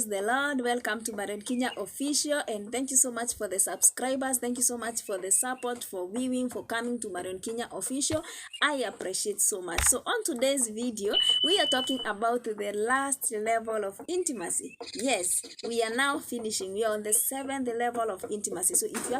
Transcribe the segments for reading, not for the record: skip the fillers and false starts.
Praise the Lord. Welcome to Marion Kinya Official, and thank you so much for the subscribers. Thank you so much for the support, for viewing, for coming to Marion Kinya Official. I appreciate so much. So on today's video, we are talking about the last level of intimacy. Yes, we are now finishing. We are on the 7th level of intimacy. So if you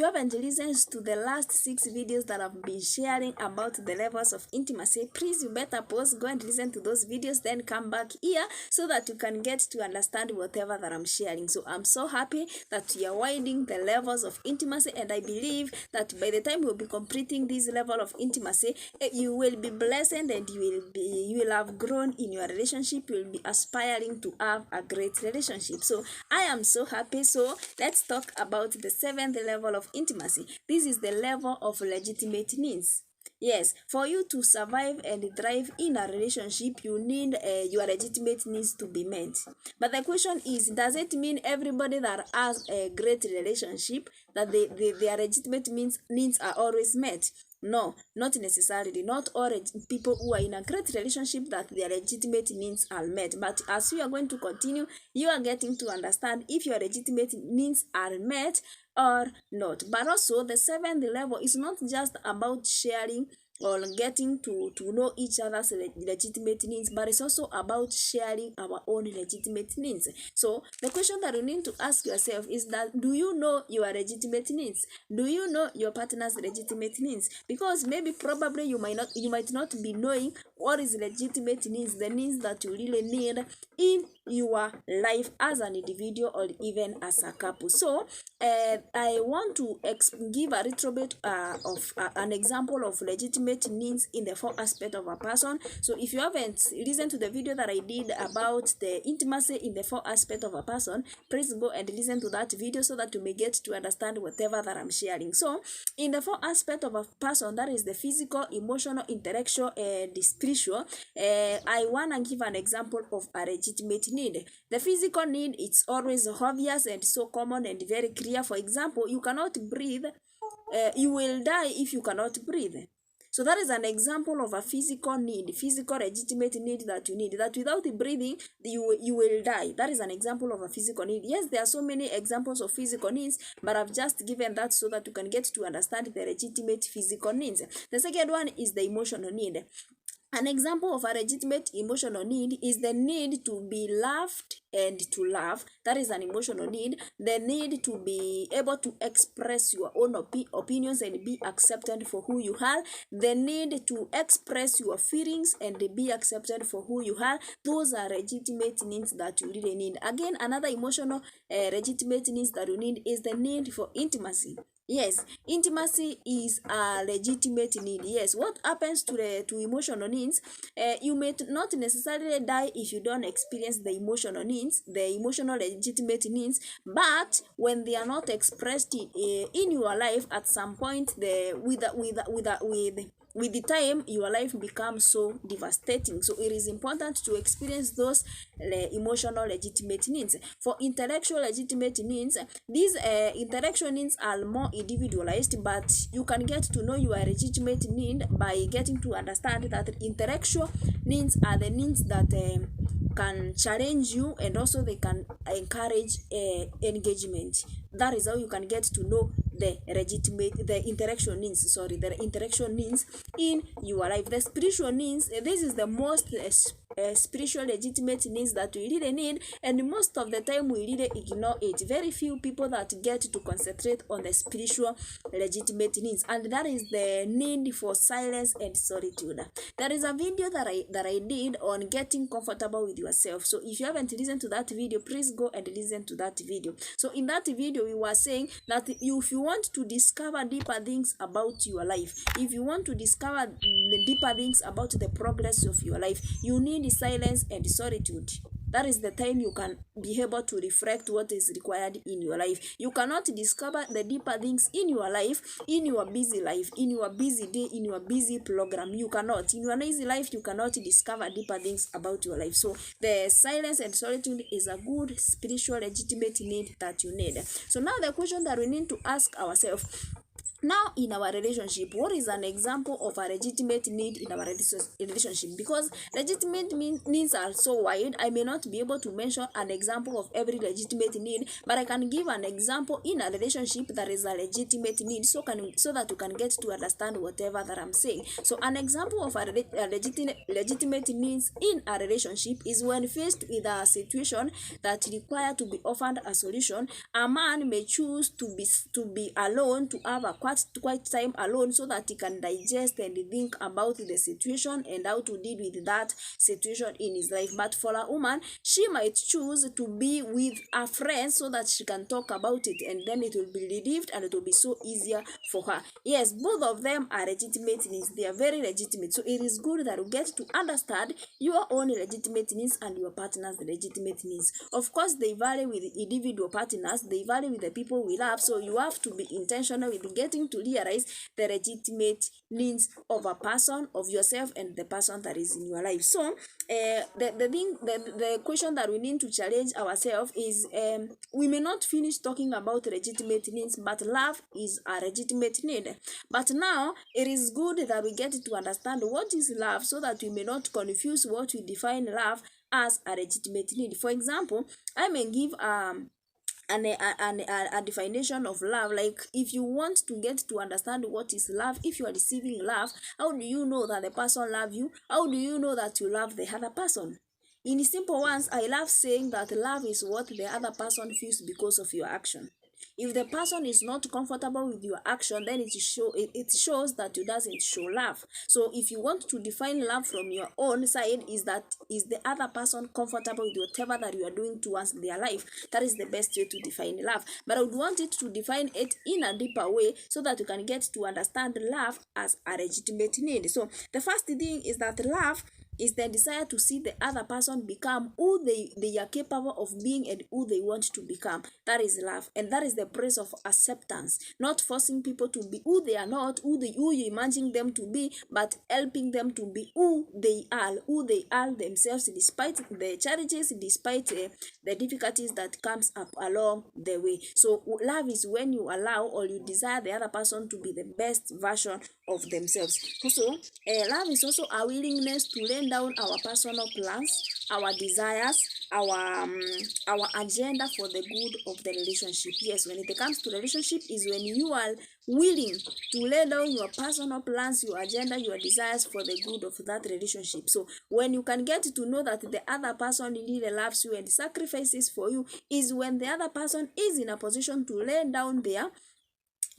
haven't listened to the last 6 videos that I've been sharing about the levels of intimacy, please, you better pause, go and listen to those videos, then come back here so that you can get to understand whatever that I'm sharing. So I'm so happy that you are widening the levels of intimacy, and I believe that by the time we'll be completing this level of intimacy, you will be blessed and you will have grown in your relationship. You will be aspiring to have a great relationship. So I am so happy. So let's talk about the 7th level of intimacy. This is the level of legitimate needs. Yes, for you to survive and thrive in a relationship, you need your legitimate needs to be met. But the question is, does it mean everybody that has a great relationship, that their legitimate needs are always met? No, not necessarily. Not all people who are in a great relationship that their legitimate needs are met. But as we are going to continue, you are getting to understand if your legitimate needs are met or not. But also, the 7th level is not just about sharing or getting to know each other's legitimate needs, but it's also about sharing our own legitimate needs. So the question that you need to ask yourself is that, do you know your legitimate needs? Do you know your partner's legitimate needs? Because maybe probably you might not be knowing what is legitimate needs, the needs that you really need in your life as an individual or even as a couple. So I want to give a little bit of an example of legitimate needs in the 4 aspects of a person. So if you haven't listened to the video that I did about the intimacy in the 4 aspects of a person, please go and listen to that video so that you may get to understand whatever that I'm sharing. So in the 4 aspects of a person, that is the physical, emotional, intellectual, and the spiritual, I want to give an example of a legitimate need. The physical need, it's always obvious and so common and very clear. For example, you cannot breathe. You will die if you cannot breathe. So that is an example of a physical need, physical legitimate need that you need, that without breathing, you will die. That is an example of a physical need. Yes, there are so many examples of physical needs, but I've just given that so that you can get to understand the legitimate physical needs. The second one is the emotional need. An example of a legitimate emotional need is the need to be loved and to love. That is an emotional need. The need to be able to express your own opinions and be accepted for who you are. The need to express your feelings and be accepted for who you are. Those are legitimate needs that you really need. Again, another emotional legitimate needs that you need is the need for intimacy. Yes, intimacy is a legitimate need. Yes, what happens to emotional needs? You may not necessarily die if you don't experience the emotional needs, the emotional legitimate needs. But when they are not expressed in your life, at some point, with the time, your life becomes so devastating. So it is important to experience those emotional legitimate needs. For intellectual legitimate needs, these intellectual needs are more individualized, but you can get to know your legitimate need by getting to understand that intellectual needs are the needs that can challenge you, and also they can encourage engagement. That is how you can get to know the intellectual needs in your life. The spiritual needs, this is the most spiritual legitimate needs that we really need, and most of the time we really ignore it. Very few people that get to concentrate on the spiritual legitimate needs, and that is the need for silence and solitude. There is a video that I did on getting comfortable with yourself. So if you haven't listened to that video, please go and listen to that video. So in that video, we were saying that if you want to discover deeper things about your life, if you want to discover the deeper things about the progress of your life, you need silence and solitude. That is the time you can be able to reflect what is required in your life. You cannot discover the deeper things in your life, in your busy life, in your busy day, in your busy program. You cannot. In your lazy life, you cannot discover deeper things about your life. So the silence and solitude is a good spiritual legitimate need that you need. So now the question that we need to ask ourselves, Now, in our relationship, what is an example of a legitimate need in our relationship? Because legitimate needs are so wide, I may not be able to mention an example of every legitimate need, but I can give an example in a relationship that is a legitimate need, so that you can get to understand whatever that I'm saying. So, an example of a legitimate needs in a relationship is when faced with a situation that require to be offered a solution. A man may choose to be alone, to have a quiet time alone, so that he can digest and think about the situation and how to deal with that situation in his life. But for a woman, she might choose to be with a friend so that she can talk about it, and then it will be relieved and it will be so easier for her. Yes, both of them are legitimate needs. They are very legitimate. So it is good that you get to understand your own legitimate needs and your partner's legitimate needs. Of course, they vary with individual partners, they vary with the people we love, so you have to be intentional with getting to realize the legitimate needs of a person, of yourself, and the person that is in your life. So the question that we need to challenge ourselves is, we may not finish talking about legitimate needs, but love is a legitimate need. But now it is good that we get to understand what is love, so that we may not confuse what we define love as a legitimate need. For example, I may give a definition of love. Like, if you want to get to understand what is love, if you are receiving love, how do you know that the person love you? How do you know that you love the other person? In simple ones, I love saying that love is what the other person feels because of your action. If the person is not comfortable with your action, then it shows that you doesn't show love. So if you want to define love from your own side, is the other person comfortable with whatever that you are doing towards their life? That is the best way to define love. But I would want it to define it in a deeper way, so that you can get to understand love as a legitimate need. So the first thing is that love is the desire to see the other person become who they are capable of being and who they want to become. That is love, and that is the place of acceptance. Not forcing people to be who they are not, who you imagine them to be, but helping them to be who they are themselves, despite the challenges, despite the difficulties that comes up along the way. So love is when you allow or you desire the other person to be the best version of themselves. Also, love is also a willingness to lay down our personal plans, our desires, our agenda for the good of the relationship. Yes, when it comes to relationship, is when you are willing to lay down your personal plans, your agenda, your desires for the good of that relationship. So when you can get to know that the other person really loves you and sacrifices for you, is when the other person is in a position to lay down their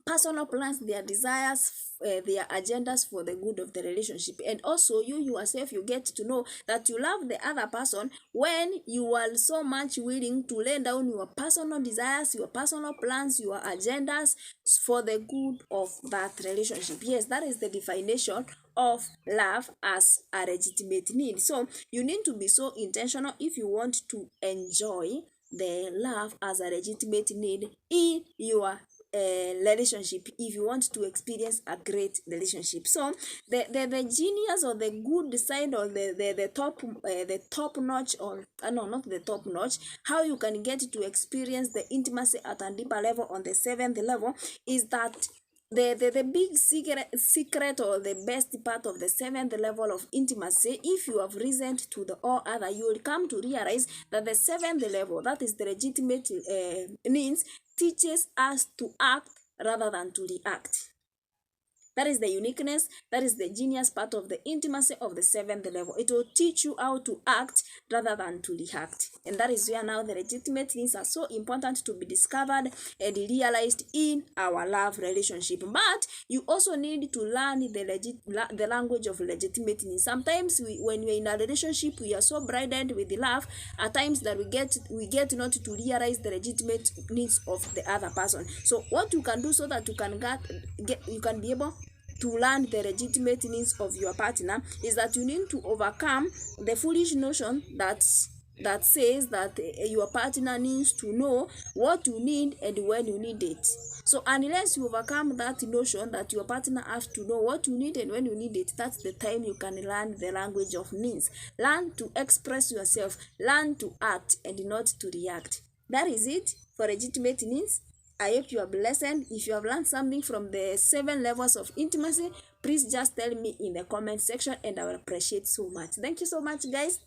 personal plans, their desires, their agendas for the good of the relationship. And also, you yourself, you get to know that you love the other person when you are so much willing to lay down your personal desires, your personal plans, your agendas for the good of that relationship. Yes, that is the definition of love as a legitimate need. So you need to be so intentional if you want to enjoy the love as a legitimate need in your relationship, if you want to experience a great relationship. So the genius or the good side, or the top notch, or no, not the top notch, how you can get to experience the intimacy at a deeper level on the 7th level, is that the big secret or the best part of the 7th level of intimacy, if you have risen to the all other, you will come to realize that the 7th level, that is the legitimate needs, teaches us to act rather than to react. That is the uniqueness, that is the genius part of the intimacy of the 7th level. It will teach you how to act rather than to react. And that is where now the legitimate needs are so important to be discovered and realized in our love relationship. But you also need to learn the language of legitimate needs. Sometimes when we're in a relationship, we are so burdened with the love at times that we get not to realize the legitimate needs of the other person. So what you can do so that you can be able to learn the legitimate needs of your partner is that you need to overcome the foolish notion that says that your partner needs to know what you need and when you need it. So unless you overcome that notion that your partner has to know what you need and when you need it, that's the time you can learn the language of needs. Learn to express yourself, learn to act and not to react. That is it for legitimate needs. I hope you are blessed. If you have learned something from the 7 levels of intimacy, please just tell me in the comment section and I will appreciate so much. Thank you so much, guys.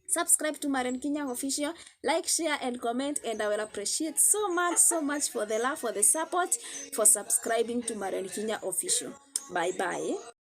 Subscribe to Marion Kinya official, like, share and comment, and I will appreciate so much for the love, for the support, for subscribing to Marion Kinya official. Bye bye.